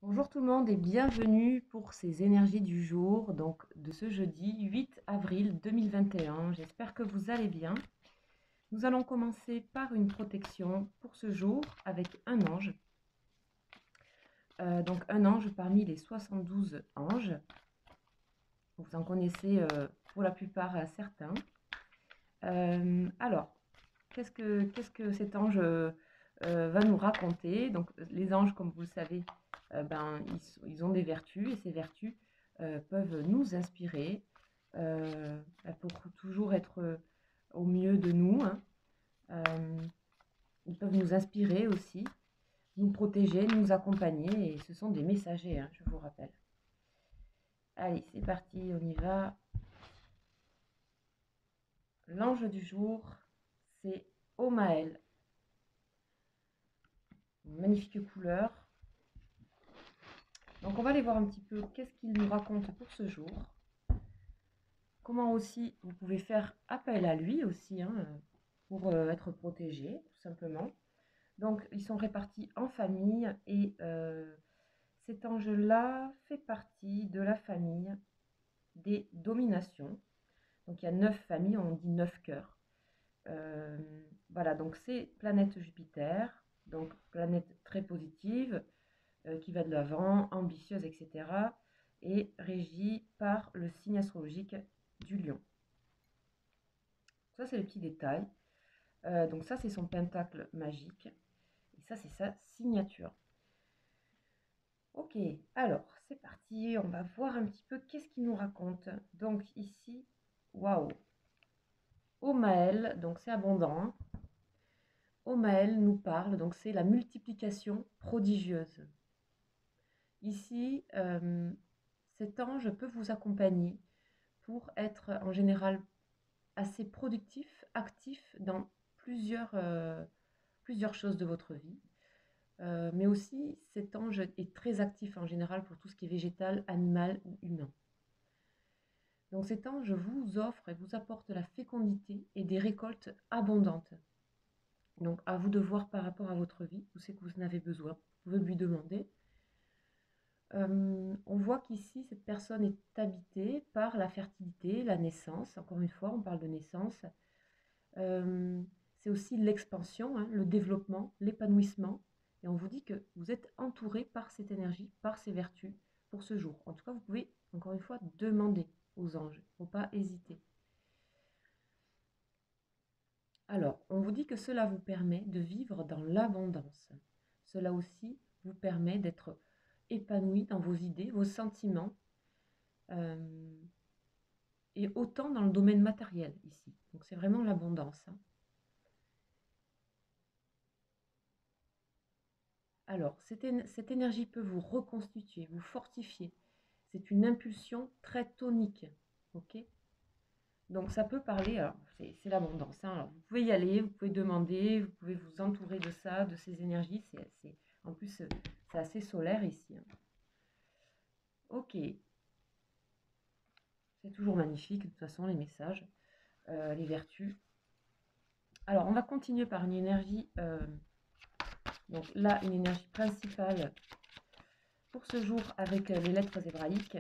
Bonjour tout le monde et bienvenue pour ces énergies du jour, donc de ce jeudi 8 avril 2021. J'espère que vous allez bien. Nous allons commencer par une protection pour ce jour avec un ange. Donc un ange parmi les 72 anges. Vous en connaissez pour la plupart certains. Alors, qu'est-ce que cet ange va nous raconter? Donc les anges, comme vous le savez, ils ont des vertus et ces vertus peuvent nous inspirer pour toujours être au mieux de nous, hein. Ils peuvent nous inspirer aussi, nous protéger, nous accompagner et ce sont des messagers, hein, je vous rappelle. Allez, c'est parti, on y va. L'ange du jour, c'est Omaël. Une magnifique couleur. Donc on va aller voir un petit peu qu'est-ce qu'il nous raconte pour ce jour. Comment aussi vous pouvez faire appel à lui aussi, hein, pour être protégé, tout simplement. Donc ils sont répartis en famille et cet ange-là fait partie de la famille des dominations. Donc il y a 9 familles, on dit 9 cœurs. Euh, voilà, donc c'est planète Jupiter, donc planète très positive, qui va de l'avant, ambitieuse, etc. et régie par le signe astrologique du lion. Ça, c'est le petit détail. Donc ça, c'est son pentacle magique. Et ça, c'est sa signature. Ok, alors, c'est parti. On va voir un petit peu qu'est-ce qu'il nous raconte. Donc ici, waouh. Omaël, donc c'est abondant, hein. Omaël nous parle, donc c'est la multiplication prodigieuse. Ici, cet ange peut vous accompagner pour être en général assez productif, actif dans plusieurs choses de votre vie. Mais aussi, cet ange est très actif en général pour tout ce qui est végétal, animal ou humain. Donc cet ange vous offre et vous apporte la fécondité et des récoltes abondantes. Donc à vous de voir par rapport à votre vie, où c'est que vous en avez besoin. Vous pouvez lui demander. On voit qu'ici, cette personne est habitée par la fertilité, la naissance. Encore une fois, on parle de naissance. C'est aussi l'expansion, hein, le développement, l'épanouissement. Et on vous dit que vous êtes entouré par cette énergie, par ces vertus pour ce jour. En tout cas, vous pouvez, encore une fois, demander aux anges. Il ne faut pas hésiter. Alors, on vous dit que cela vous permet de vivre dans l'abondance. Cela aussi vous permet d'être épanoui dans vos idées, vos sentiments, euh, et autant dans le domaine matériel ici. Donc c'est vraiment l'abondance, hein. Alors, cette énergie peut vous reconstituer, vous fortifier. C'est une impulsion très tonique. Ok. Donc ça peut parler, alors c'est l'abondance, hein. Alors, vous pouvez y aller, vous pouvez demander, vous pouvez vous entourer de ça, de ces énergies. En plus, c'est assez solaire ici, hein. Ok, c'est toujours magnifique, de toute façon, les messages, les vertus. Alors, on va continuer par une énergie, donc là, une énergie principale pour ce jour avec les lettres hébraïques.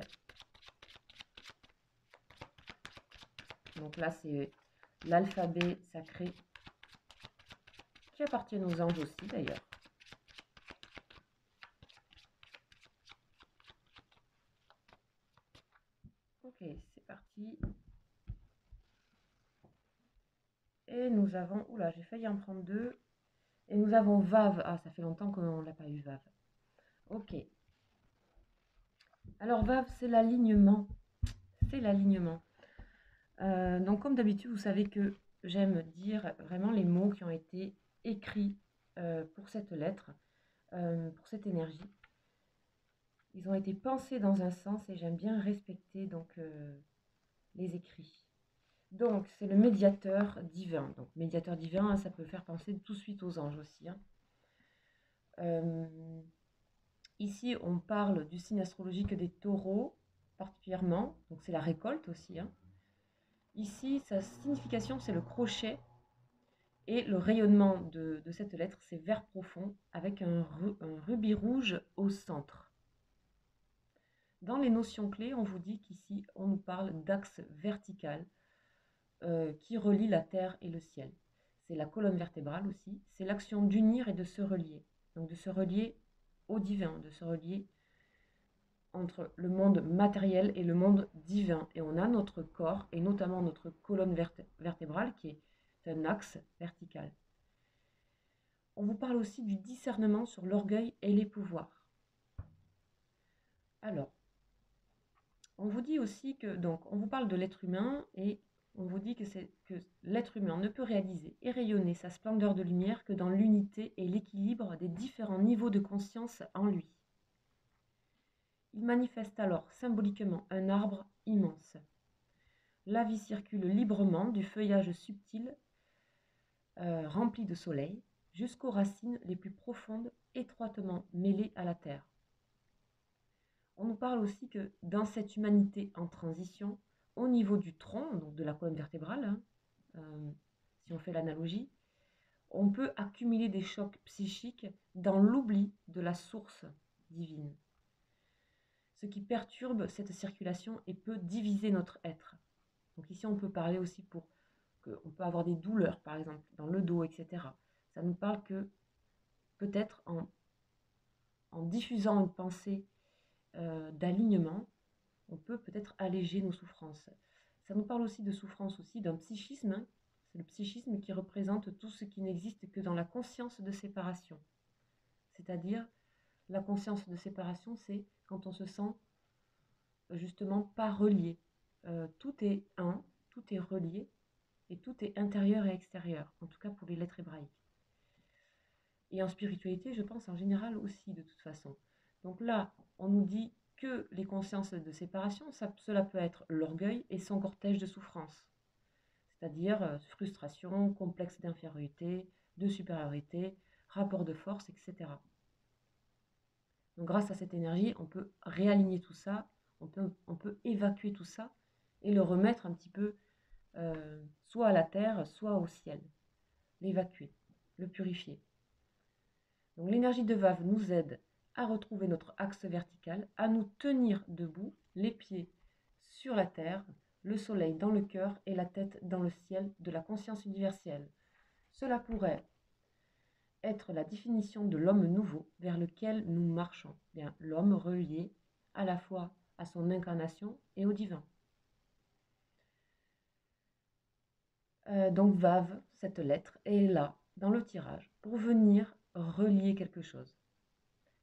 Donc là, c'est l'alphabet sacré qui appartient aux anges aussi d'ailleurs. Ok, c'est parti. Et nous avons, oula, j'ai failli en prendre deux. Et nous avons Vav. Ah, ça fait longtemps qu'on l'a pas eu, Vav. Ok. Alors Vav, c'est l'alignement. C'est l'alignement. Donc comme d'habitude, vous savez que j'aime dire vraiment les mots qui ont été écrits pour cette lettre, pour cette énergie. Ils ont été pensés dans un sens et j'aime bien respecter donc les écrits. Donc c'est le médiateur divin. Donc médiateur divin, ça peut faire penser tout de suite aux anges aussi, hein. Euh, Ici, on parle du signe astrologique des taureaux particulièrement. Donc c'est la récolte aussi, hein. Ici, sa signification, c'est le crochet. Et le rayonnement de cette lettre, c'est vert profond avec un rubis rouge au centre. Dans les notions clés, on vous dit qu'ici, on nous parle d'axe vertical qui relie la terre et le ciel. C'est la colonne vertébrale aussi. C'est l'action d'unir et de se relier. Donc de se relier au divin, de se relier entre le monde matériel et le monde divin. Et on a notre corps, et notamment notre colonne vertébrale, qui est un axe vertical. On vous parle aussi du discernement sur l'orgueil et les pouvoirs. Alors, on vous dit aussi que, donc, on vous parle de l'être humain, et on vous dit que l'être humain ne peut réaliser et rayonner sa splendeur de lumière que dans l'unité et l'équilibre des différents niveaux de conscience en lui. Il manifeste alors symboliquement un arbre immense. La vie circule librement du feuillage subtil rempli de soleil jusqu'aux racines les plus profondes étroitement mêlées à la terre. On nous parle aussi que dans cette humanité en transition, au niveau du tronc, donc de la colonne vertébrale, si on fait l'analogie, on peut accumuler des chocs psychiques dans l'oubli de la source divine, ce qui perturbe cette circulation et peut diviser notre être. Donc ici, on peut parler aussi on peut avoir des douleurs, par exemple, dans le dos, etc. Ça nous parle que peut-être en diffusant une pensée d'alignement, on peut peut-être alléger nos souffrances. Ça nous parle aussi de souffrance, aussi d'un psychisme. Hein. C'est le psychisme qui représente tout ce qui n'existe que dans la conscience de séparation. C'est-à-dire, la conscience de séparation, c'est quand on se sent justement pas relié. Tout est un, tout est relié, et tout est intérieur et extérieur, en tout cas pour les lettres hébraïques. Et en spiritualité, je pense en général aussi, de toute façon. Donc là, on nous dit que les consciences de séparation, cela peut être l'orgueil et son cortège de souffrance, c'est-à-dire frustration, complexe d'infériorité, de supériorité, rapport de force, etc. Donc grâce à cette énergie, on peut réaligner tout ça, on peut évacuer tout ça et le remettre un petit peu soit à la terre, soit au ciel. L'évacuer, le purifier. Donc l'énergie de Vave nous aide à retrouver notre axe vertical, à nous tenir debout, les pieds sur la terre, le soleil dans le cœur et la tête dans le ciel de la conscience universelle. Cela pourrait être la définition de l'homme nouveau vers lequel nous marchons, bien l'homme relié à la fois à son incarnation et au divin. Donc Vave, cette lettre, est là, dans le tirage, pour venir relier quelque chose.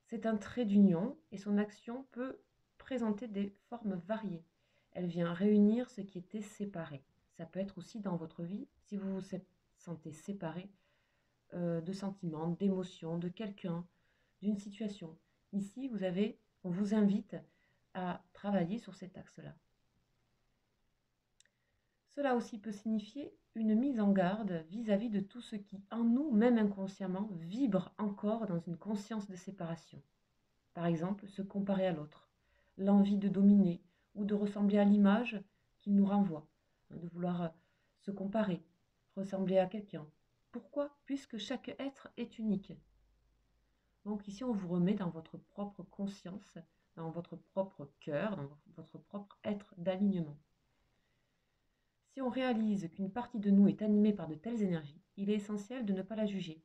C'est un trait d'union et son action peut présenter des formes variées. Elle vient réunir ce qui était séparé. Ça peut être aussi dans votre vie, si vous vous sentez séparé de sentiments, d'émotions, de quelqu'un, d'une situation. Ici, on vous invite à travailler sur cet axe-là. Cela aussi peut signifier une mise en garde vis-à-vis de tout ce qui, en nous, même inconsciemment, vibre encore dans une conscience de séparation. Par exemple, se comparer à l'autre, l'envie de dominer ou de ressembler à l'image qu'il nous renvoie, de vouloir se comparer, ressembler à quelqu'un. Pourquoi? Puisque chaque être est unique. Donc ici, on vous remet dans votre propre conscience, dans votre propre cœur, dans votre propre être d'alignement. Si on réalise qu'une partie de nous est animée par de telles énergies, il est essentiel de ne pas la juger.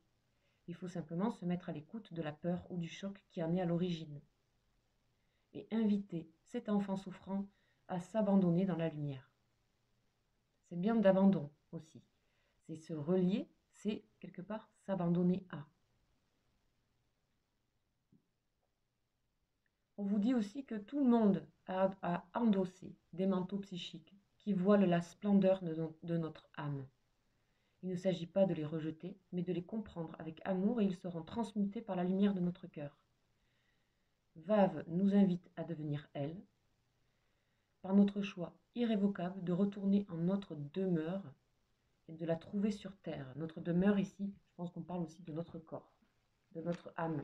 Il faut simplement se mettre à l'écoute de la peur ou du choc qui en est à l'origine. Et inviter cet enfant souffrant à s'abandonner dans la lumière. C'est bien d'abandon aussi. C'est se relier, c'est quelque part s'abandonner à. On vous dit aussi que tout le monde a endossé des manteaux psychiques qui voilent la splendeur de notre âme. Il ne s'agit pas de les rejeter, mais de les comprendre avec amour et ils seront transmutés par la lumière de notre cœur. Vave nous invite à devenir elle, par notre choix irrévocable de retourner en notre demeure et de la trouver sur terre. Notre demeure ici, je pense qu'on parle aussi de notre corps, de notre âme.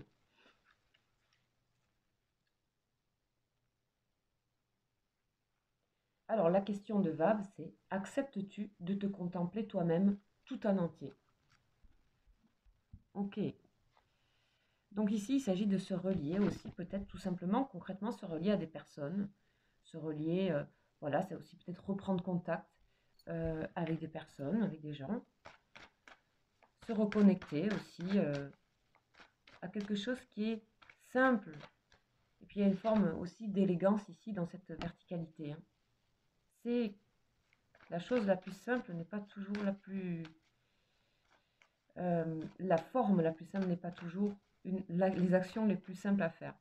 Alors la question de Vave, c'est: acceptes-tu de te contempler toi-même tout en entier? Ok. Donc ici, il s'agit de se relier aussi, peut-être tout simplement, concrètement, se relier à des personnes, se relier, voilà, c'est aussi peut-être reprendre contact avec des personnes, avec des gens, se reconnecter aussi à quelque chose qui est simple. Et puis il y a une forme aussi d'élégance ici dans cette verticalité, hein. C'est la chose la plus simple n'est pas toujours la plus... la forme la plus simple n'est pas toujours les actions les plus simples à faire.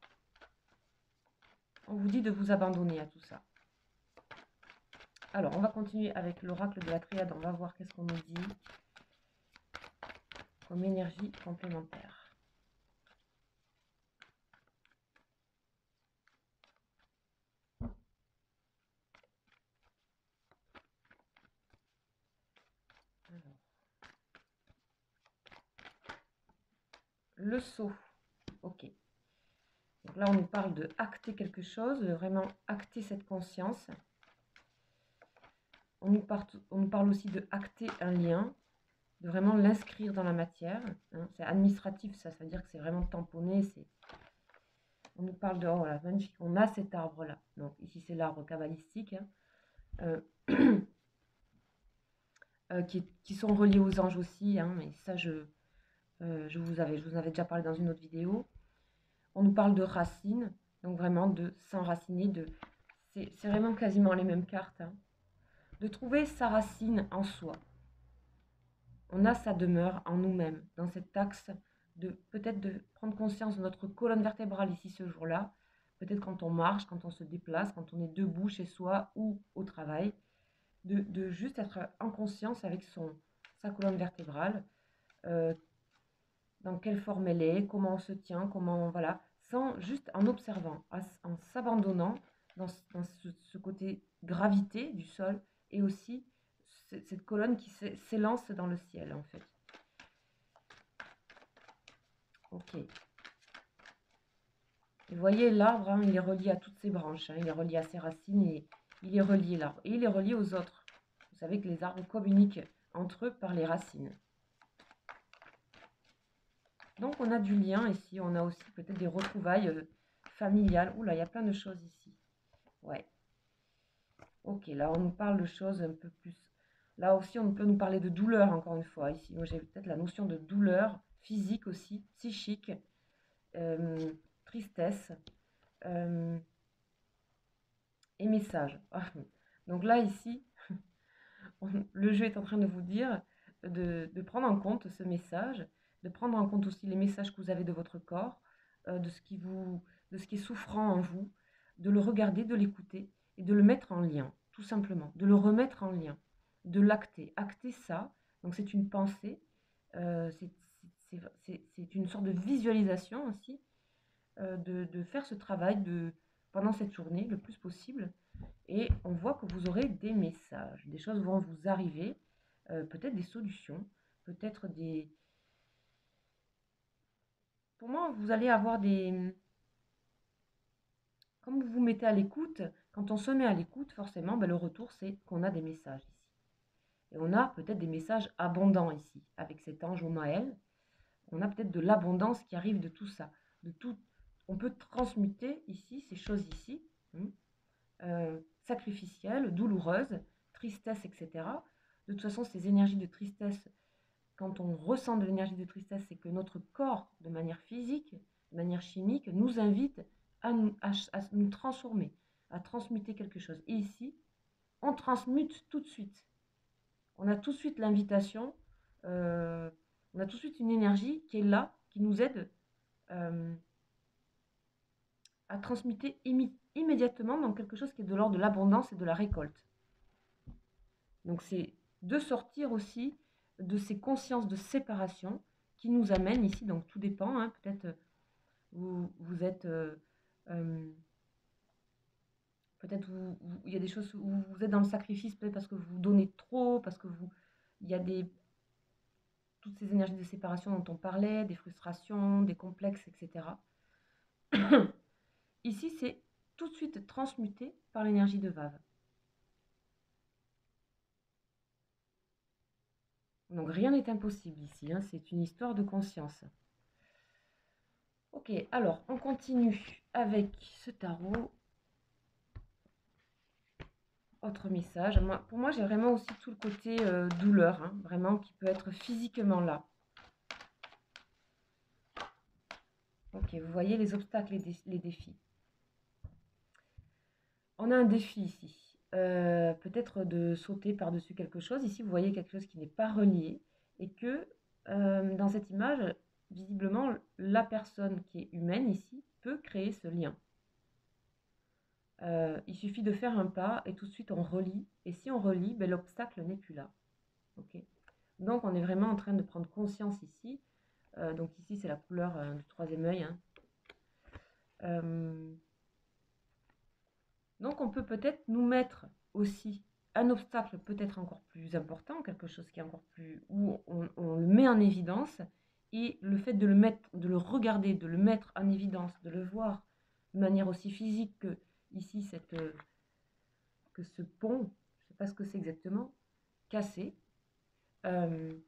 On vous dit de vous abandonner à tout ça. Alors, on va continuer avec l'oracle de la triade. On va voir qu'est-ce qu'on nous dit comme énergie complémentaire. Alors, le sceau. Ok. Donc là, on nous parle de acter quelque chose, de vraiment acter cette conscience. On nous parle aussi de acter un lien, de vraiment l'inscrire dans la matière, hein. C'est administratif, ça veut dire que c'est vraiment tamponné. On nous parle de, oh voilà, magnifique, on a cet arbre-là. Donc ici, c'est l'arbre kabbalistique, hein, qui sont reliés aux anges aussi, hein, mais ça, je vous en avais déjà parlé dans une autre vidéo. On nous parle de racines, donc vraiment de s'enraciner, c'est vraiment quasiment les mêmes cartes, hein. De trouver sa racine en soi. On a sa demeure en nous-mêmes, dans cet axe de peut-être de prendre conscience de notre colonne vertébrale ici ce jour-là, peut-être quand on marche, quand on se déplace, quand on est debout chez soi ou au travail, de juste être en conscience avec sa colonne vertébrale, dans quelle forme elle est, comment on se tient, comment, voilà, juste en observant, en s'abandonnant dans ce côté gravité du sol et aussi cette colonne qui s'élance dans le ciel en fait. Ok. Et vous voyez l'arbre, hein, il est relié à toutes ses branches, hein, il est relié à ses racines et il est relié l'arbre. Et il est relié aux autres. Vous savez que les arbres communiquent entre eux par les racines. Donc on a du lien ici, on a aussi peut-être des retrouvailles familiales. Oula, il y a plein de choses ici. Ouais. Ok, là on nous parle de choses un peu plus... Là aussi on peut nous parler de douleur encore une fois. Ici, moi j'ai peut-être la notion de douleur physique aussi, psychique, tristesse et message. Donc là ici, le jeu est en train de vous dire de prendre en compte ce message, de prendre en compte aussi les messages que vous avez de votre corps, de ce qui est souffrant en vous, de le regarder, de l'écouter et de le mettre en lien, tout simplement, de le remettre en lien, de l'acter. Acter ça, donc c'est une pensée, c'est une sorte de visualisation aussi, de faire ce travail pendant cette journée le plus possible. Et on voit que vous aurez des messages, des choses vont vous arriver, peut-être des solutions, peut-être des... Pour moi, vous allez avoir des... Comme vous vous mettez à l'écoute, quand on se met à l'écoute, forcément, ben, le retour, c'est qu'on a des messages ici. Et on a peut-être des messages abondants ici, avec cet ange au Maël. On a peut-être de l'abondance qui arrive de tout ça, de tout. On peut transmuter ici, ces choses ici, sacrificielles, douloureuses, tristesse, etc. De toute façon, ces énergies de tristesse, quand on ressent de l'énergie de tristesse, c'est que notre corps, de manière physique, de manière chimique, nous invite à nous transformer, à transmuter quelque chose. Et ici, on transmute tout de suite. On a tout de suite l'invitation, on a tout de suite une énergie qui est là, qui nous aide à transmuter immédiatement dans quelque chose qui est de l'ordre de l'abondance et de la récolte. Donc c'est de sortir aussi de ces consciences de séparation qui nous amènent ici, donc tout dépend, hein, peut-être vous êtes... peut-être il y a des choses où vous êtes dans le sacrifice, peut-être parce que vous donnez trop, parce que il y a toutes ces énergies de séparation dont on parlait, des frustrations, des complexes, etc. Ici, c'est tout de suite transmuté par l'énergie de Vave. Donc rien n'est impossible ici, hein, c'est une histoire de conscience. Ok, alors on continue avec ce tarot. Autre message. Pour moi, j'ai vraiment aussi tout le côté douleur, hein, vraiment, qui peut être physiquement là. Ok, vous voyez les obstacles, les défis. On a un défi ici. Peut-être de sauter par-dessus quelque chose. Ici, vous voyez quelque chose qui n'est pas relié. Et que dans cette image, visiblement, la personne qui est humaine ici peut créer ce lien. Il suffit de faire un pas et tout de suite on relie. Et si on relie, ben, l'obstacle n'est plus là. Okay. Donc on est vraiment en train de prendre conscience ici. Donc ici c'est la couleur du troisième œil. Hein. Donc on peut peut-être nous mettre aussi un obstacle peut-être encore plus important, quelque chose qui est encore plus... où on le met en évidence. Et le fait de le mettre, de le regarder, de le mettre en évidence, de le voir de manière aussi physique que ici que ce pont, je ne sais pas ce que c'est exactement, cassé. Le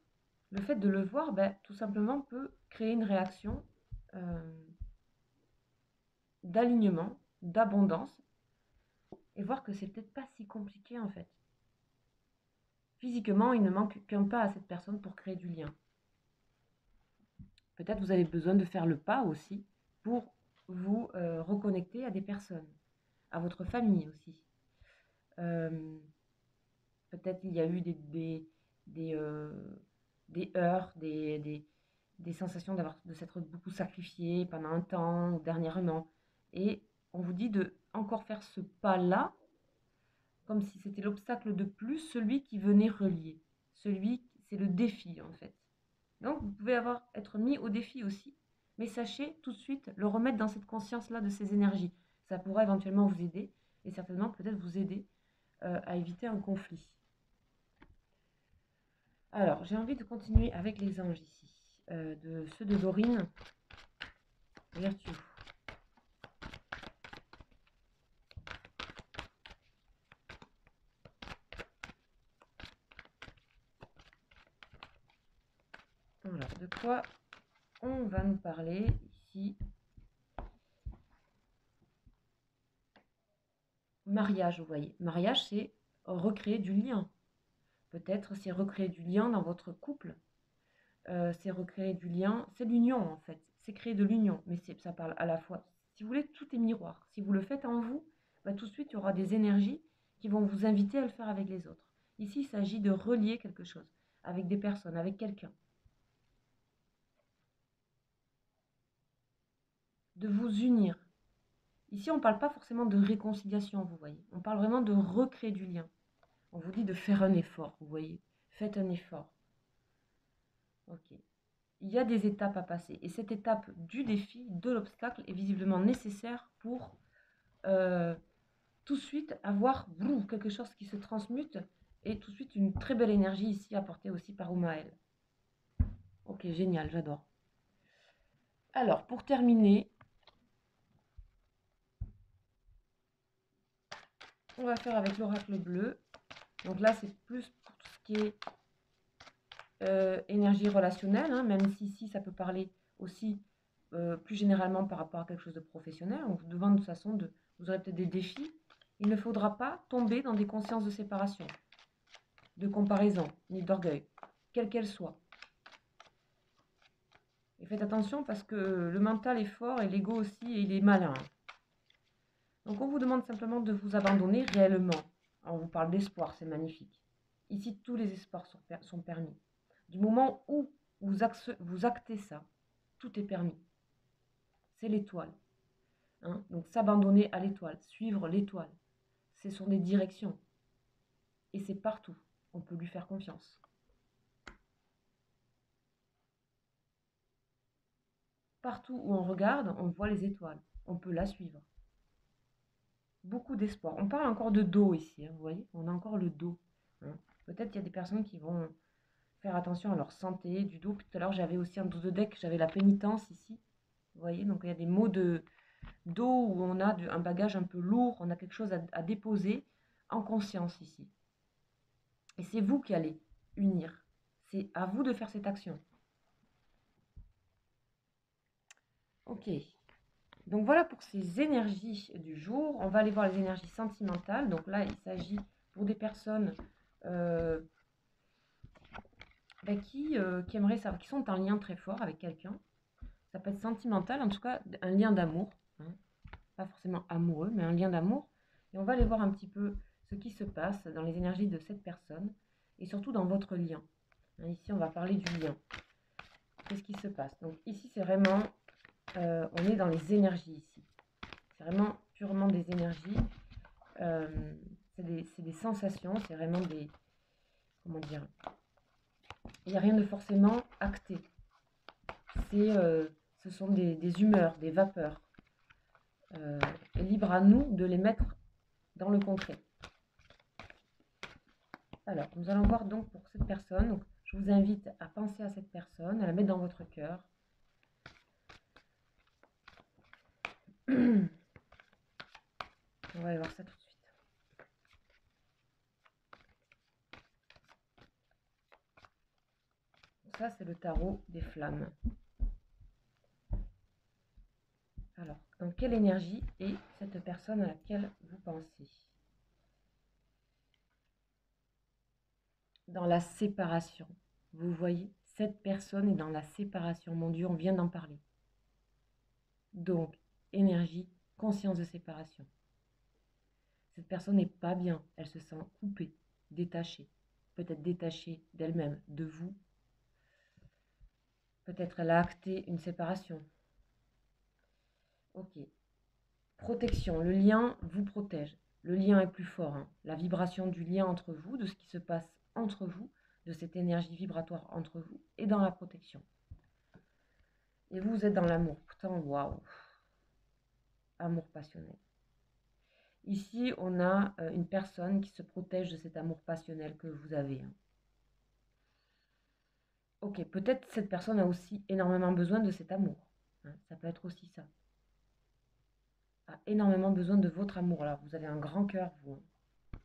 fait de le voir, ben, tout simplement, peut créer une réaction d'alignement, d'abondance, et voir que c'est peut-être pas si compliqué en fait. Physiquement, il ne manque qu'un pas à cette personne pour créer du lien. Peut-être vous avez besoin de faire le pas aussi pour vous reconnecter à des personnes, à votre famille aussi. Peut-être il y a eu des heurts, des sensations de s'être beaucoup sacrifié pendant un temps ou dernièrement. Et on vous dit de encore faire ce pas-là, comme si c'était l'obstacle de plus, celui qui venait relier. C'est le défi en fait. Donc vous pouvez être mis au défi aussi, mais sachez tout de suite le remettre dans cette conscience-là de ces énergies. Ça pourra éventuellement vous aider, et certainement peut-être vous aider à éviter un conflit. Alors, j'ai envie de continuer avec les anges ici. Ceux de Dorine. Vertu. Voilà, de quoi on va nous parler ici? Mariage, vous voyez. Mariage, c'est recréer du lien. Peut-être c'est recréer du lien dans votre couple. C'est recréer du lien. C'est l'union, en fait. C'est créer de l'union. Mais ça parle à la fois. Si vous voulez, tout est miroir. Si vous le faites en vous, bah, tout de suite, il y aura des énergies qui vont vous inviter à le faire avec les autres. Ici, il s'agit de relier quelque chose avec des personnes, avec quelqu'un. De vous unir. Ici, on ne parle pas forcément de réconciliation, vous voyez. On parle vraiment de recréer du lien. On vous dit de faire un effort, vous voyez. Faites un effort. Ok. Il y a des étapes à passer. Et cette étape du défi, de l'obstacle, est visiblement nécessaire pour tout de suite avoir quelque chose qui se transmute et tout de suite une très belle énergie ici apportée aussi par Oumaël. Ok, génial, j'adore. Alors, pour terminer, on va faire avec l'oracle bleu. Donc là, c'est plus pour tout ce qui est énergie relationnelle, hein, même si ici, ça peut parler aussi plus généralement par rapport à quelque chose de professionnel. On vous demande de toute façon, vous aurez peut-être des défis. Il ne faudra pas tomber dans des consciences de séparation, de comparaison, ni d'orgueil, quelle qu'elle soit. Et faites attention parce que le mental est fort et l'ego aussi, et il est malin. Donc on vous demande simplement de vous abandonner réellement. On vous parle d'espoir, c'est magnifique. Ici, tous les espoirs sont permis. Du moment où vous actez ça, tout est permis. C'est l'étoile. Hein? Donc s'abandonner à l'étoile, suivre l'étoile. Ce sont des directions. Et c'est partout. On peut lui faire confiance. Partout où on regarde, on voit les étoiles. On peut la suivre. Beaucoup d'espoir. On parle encore de dos ici, hein, vous voyez, on a encore le dos. Hein. Peut-être qu'il y a des personnes qui vont faire attention à leur santé, du dos. Tout à l'heure, j'avais aussi un dos de deck, j'avais la pénitence ici. Vous voyez, donc il y a des mots de dos où on a un bagage un peu lourd, on a quelque chose à déposer en conscience ici. Et c'est vous qui allez unir. C'est à vous de faire cette action. Ok. Donc voilà pour ces énergies du jour. On va aller voir les énergies sentimentales. Donc là, il s'agit pour des personnes qui aimeraient savoir, qui sont en lien très fort avec quelqu'un. Ça peut être sentimental, en tout cas un lien d'amour, hein. Pas forcément amoureux, mais un lien d'amour. Et on va aller voir un petit peu ce qui se passe dans les énergies de cette personne et surtout dans votre lien. Hein, ici, on va parler du lien. Qu'est-ce qui se passe? Donc ici, c'est vraiment, on est dans les énergies ici. C'est vraiment purement des énergies. C'est des sensations, c'est vraiment des, comment dire, il n'y a rien de forcément acté. Ce sont des humeurs, des vapeurs. Libre à nous de les mettre dans le concret. Alors, nous allons voir donc pour cette personne. Donc, je vous invite à penser à cette personne, à la mettre dans votre cœur. On va aller voir ça tout de suite. Ça, c'est le tarot des flammes. Alors, dans quelle énergie est cette personne à laquelle vous pensez? Dans la séparation. Vous voyez, cette personne est dans la séparation. Mon Dieu, on vient d'en parler. Donc, énergie, conscience de séparation. Cette personne n'est pas bien. Elle se sent coupée, détachée. Peut-être détachée d'elle-même, de vous. Peut-être elle a acté une séparation. Ok. Protection. Le lien vous protège. Le lien est plus fort, hein. La vibration du lien entre vous, de ce qui se passe entre vous, de cette énergie vibratoire entre vous, et dans la protection. Et vous êtes dans l'amour. Pourtant, waouh. Amour passionnel. Ici, on a une personne qui se protège de cet amour passionnel que vous avez, hein. Ok, peut-être cette personne a aussi énormément besoin de cet amour, hein. Ça peut être aussi ça. A énormément besoin de votre amour. Alors, vous avez un grand cœur, vous, hein.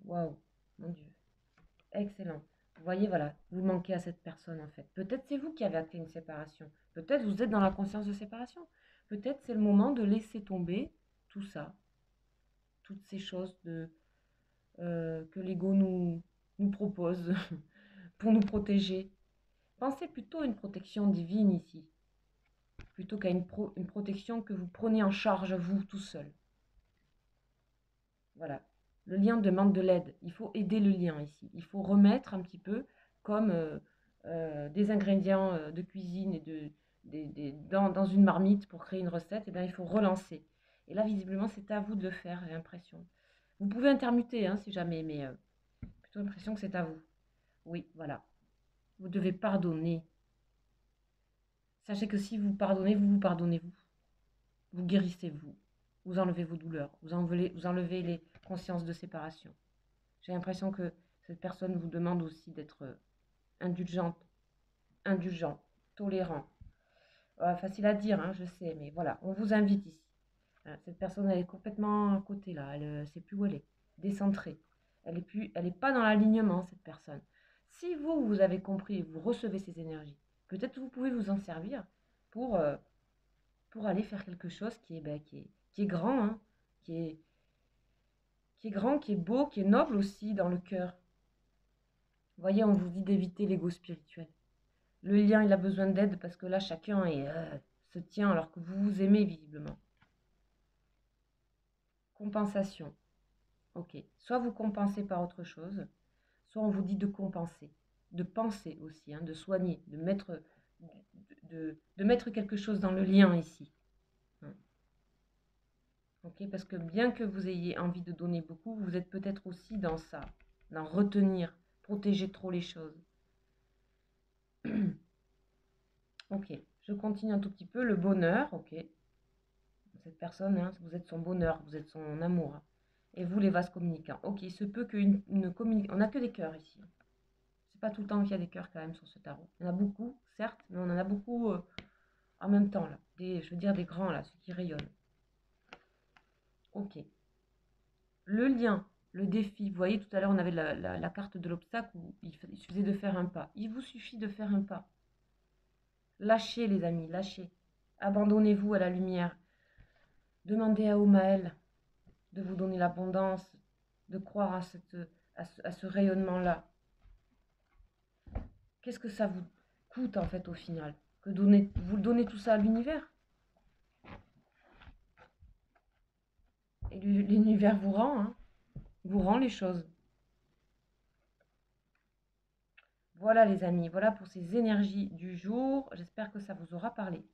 Waouh, mon Dieu. Excellent. Vous voyez, voilà, vous manquez à cette personne, en fait. Peut-être c'est vous qui avez acté une séparation. Peut-être vous êtes dans la conscience de séparation. Peut-être c'est le moment de laisser tomber tout ça. Toutes ces choses que l'ego nous propose pour nous protéger. Pensez plutôt à une protection divine ici, plutôt qu'à une protection que vous prenez en charge vous tout seul. Voilà. Le lien demande de l'aide. Il faut aider le lien ici. Il faut remettre un petit peu comme des ingrédients de cuisine et dans une marmite pour créer une recette. Et bien, il faut relancer. Et là, visiblement, c'est à vous de le faire, j'ai l'impression. Vous pouvez intermuter, hein, si jamais, mais plutôt l'impression que c'est à vous. Oui, voilà. Vous devez pardonner. Sachez que si vous pardonnez, vous vous pardonnez vous. Vous guérissez vous. Vous enlevez vos douleurs. Vous enlevez les consciences de séparation. J'ai l'impression que cette personne vous demande aussi d'être indulgente, indulgent, tolérant. Facile à dire, hein, je sais, mais voilà, on vous invite ici. Cette personne, elle est complètement à côté là, elle ne sait plus où elle est, décentrée. Elle est pas dans l'alignement, cette personne. Si vous avez compris et vous recevez ces énergies, peut-être que vous pouvez vous en servir pour, pour aller faire quelque chose qui est grand, hein, qui est grand, qui est beau, qui est noble aussi dans le cœur. Vous voyez, on vous dit d'éviter l'ego spirituel. Le lien, il a besoin d'aide parce que là, chacun se tient alors que vous vous aimez visiblement. Compensation. Ok. Soit vous compensez par autre chose, soit on vous dit de compenser, de penser aussi, hein, de soigner, de mettre quelque chose dans le lien ici. Ok, parce que bien que vous ayez envie de donner beaucoup, vous êtes peut-être aussi dans ça, dans retenir, protéger trop les choses. Ok, je continue un tout petit peu. Le bonheur, ok. Cette personne, hein, vous êtes son bonheur, vous êtes son amour, hein. Et vous, les vases communicants. Ok, il se peut qu'une communication... On n'a que des cœurs ici. C'est pas tout le temps qu'il y a des cœurs quand même sur ce tarot. Il y en a beaucoup, certes, mais on en a beaucoup en même temps, là. Je veux dire des grands, là, ceux qui rayonnent. Ok. Le lien, le défi. Vous voyez, tout à l'heure, on avait la carte de l'obstacle où il suffisait de faire un pas. Il vous suffit de faire un pas. Lâchez, les amis, lâchez. Abandonnez-vous à la lumière. Demandez à Omaël de vous donner l'abondance, de croire à ce rayonnement-là. Qu'est-ce que ça vous coûte en fait au final? Vous donnez tout ça à l'univers. Et l'univers vous rend, hein, vous rend les choses. Voilà les amis, voilà pour ces énergies du jour. J'espère que ça vous aura parlé.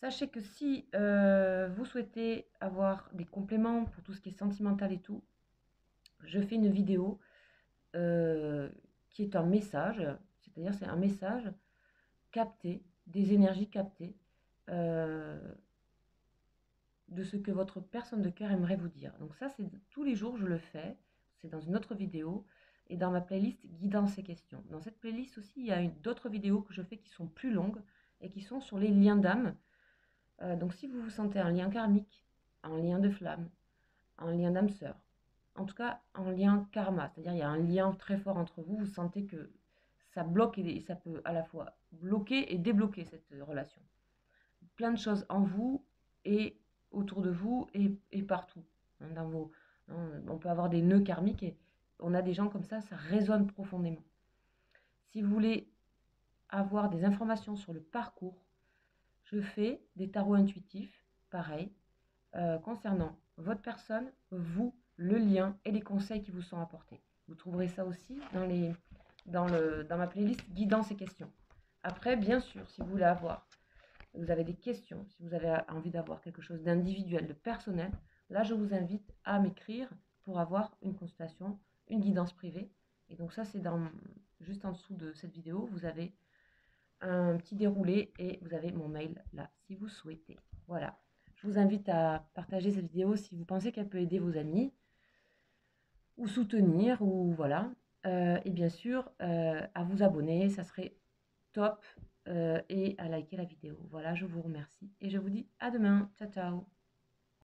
Sachez que si vous souhaitez avoir des compléments pour tout ce qui est sentimental et tout, je fais une vidéo qui est un message, c'est-à-dire c'est un message capté, des énergies captées de ce que votre personne de cœur aimerait vous dire. Donc ça, c'est tous les jours, je le fais. C'est dans une autre vidéo et dans ma playlist Guidance et questions. Dans cette playlist aussi, il y a d'autres vidéos que je fais qui sont plus longues et qui sont sur les liens d'âme. Donc si vous vous sentez un lien karmique, un lien de flamme, un lien d'âme sœur, en tout cas un lien karma, c'est-à-dire il y a un lien très fort entre vous, vous sentez que ça bloque et ça peut à la fois bloquer et débloquer cette relation. Plein de choses en vous et autour de vous et partout. Hein, on peut avoir des nœuds karmiques et on a des gens comme ça résonne profondément. Si vous voulez avoir des informations sur le parcours, je fais des tarots intuitifs, pareil, concernant votre personne, vous, le lien et les conseils qui vous sont apportés. Vous trouverez ça aussi dans ma playlist Guidance et questions. Après, bien sûr, si vous avez des questions, si vous avez envie d'avoir quelque chose d'individuel, de personnel, là, je vous invite à m'écrire pour avoir une consultation, une guidance privée. Et donc ça, c'est juste en dessous de cette vidéo, vous avez un petit déroulé et vous avez mon mail là, si vous souhaitez. Voilà. Je vous invite à partager cette vidéo si vous pensez qu'elle peut aider vos amis ou soutenir, ou voilà. Et bien sûr, à vous abonner, ça serait top, et à liker la vidéo. Voilà, je vous remercie et je vous dis à demain. Ciao, ciao.